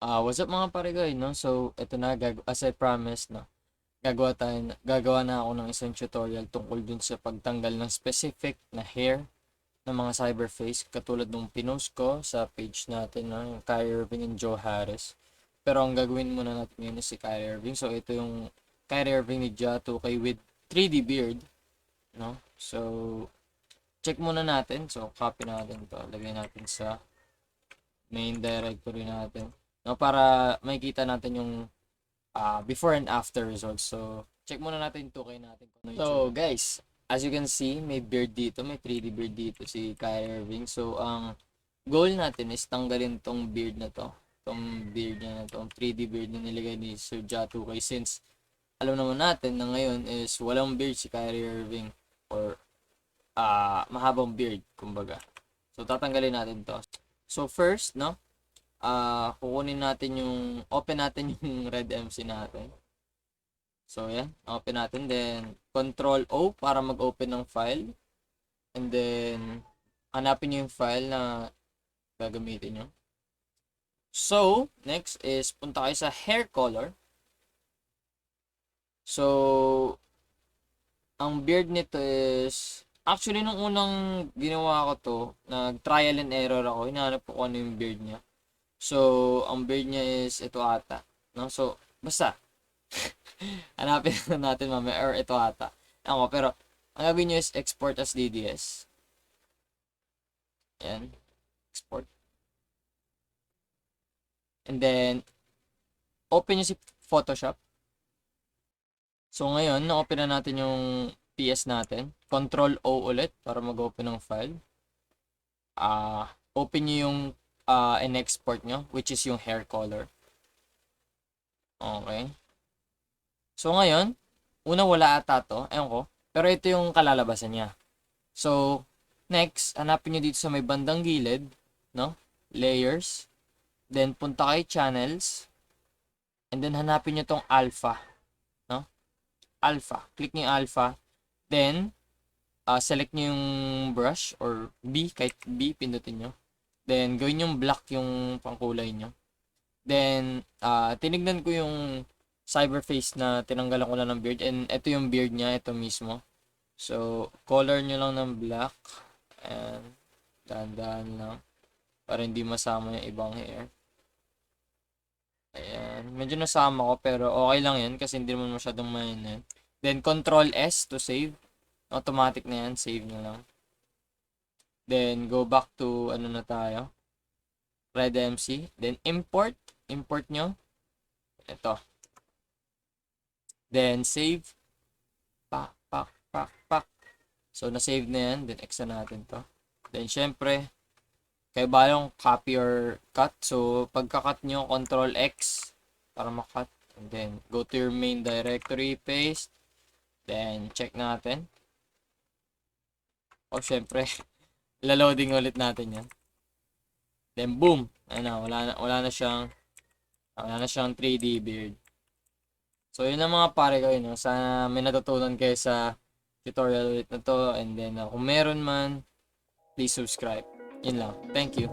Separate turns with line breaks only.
What's up mga paregoy, no? So, ito na, as I promised, no? Gagawa na ako ng isang tutorial tungkol dun sa pagtanggal ng specific na hair ng mga cyberface, katulad nung pinost ko sa page natin, no? Yung Kyrie Irving and Joe Harris. Pero ang gagawin muna natin ngayon is si Kyrie Irving. So, ito yung Kyrie Irving ni Ja 2K with 3D beard, no? So, check muna natin. So, copy natin to. Lagay natin sa main directory natin, no, para makita natin yung before and after results. So, check muna natin 2K natin kung ano. So, guys, as you can see, may beard dito, may 3D beard dito si Kyrie Irving. So, ang goal natin is tanggalin tong beard na to. Tong beard niya na tong 3D beard na nilagay ni Sir Ja 2K, since alam naman natin na ngayon is walang beard si Kyrie Irving, or mahabang beard, kumbaga. So, tatanggalin natin to. So, first, no, kukunin natin open natin yung Red MC natin. So, yan, open natin. Then, Control O para mag-open ng file. And then, hanapin nyo yung file na gagamitin nyo. So, next is, punta kayo sa hair color. So, ang beard nito is, actually, nung unang ginawa ko to, nag-trial and error ako, hinahanap ko ano yung beard niya. So, ang beard niya is ito ata, no? So, basta, hanapin natin mamaya, or ito ata. Ako, pero, ang gagawin nyo is export as DDS. Ayan, export. And then, open nyo si Photoshop. So, ngayon, na-open na natin yung PS natin. Control O ulit para mag-open ng file. Open nyo yung in-export nyo, which is yung hair color. Okay. So, ngayon, una wala ata to. Ewan ko. Pero ito yung kalalabasan niya. So, next, hanapin nyo dito sa may bandang gilid, no? Layers. Then, punta kay channels. And then, hanapin nyo tong alpha. No? Alpha. Click nyo yung alpha. Then, select nyo yung brush or B, kahit B, pindutin nyo. Then, gawin yung black yung pangkulay nyo. Then, tinignan ko yung cyberface na tinanggalan ko lang ng beard. And ito yung beard niya, ito mismo. So, color nyo lang ng black. And, dahan-dahan lang. Para hindi masama yung ibang hair. Ayan. Medyo nasama ko, pero okay lang yan kasi hindi naman masyadong mayan. Then, Control S to save. Automatic na yan. Save nyo lang. Then, go back to, ano na tayo? Red MC. Then, import. Import nyo. Ito. Then, save. Pak, pak, pak, pak. So, na-save na yan. Then, X na natin to. Then, syempre, kayo ba yung copy or cut? So, pagka-cut nyo, Control X para makat. And then, go to your main directory, paste. Then, check natin. O, syempre, laloading ulit natin yan. Then, boom! Ayun na, wala na siyang 3D beard. So, yun ang mga pare ko yun. No? Sana may natutunan kayo sa tutorial ulit na to. And then, kung meron man, please subscribe. Yun lang. Thank you.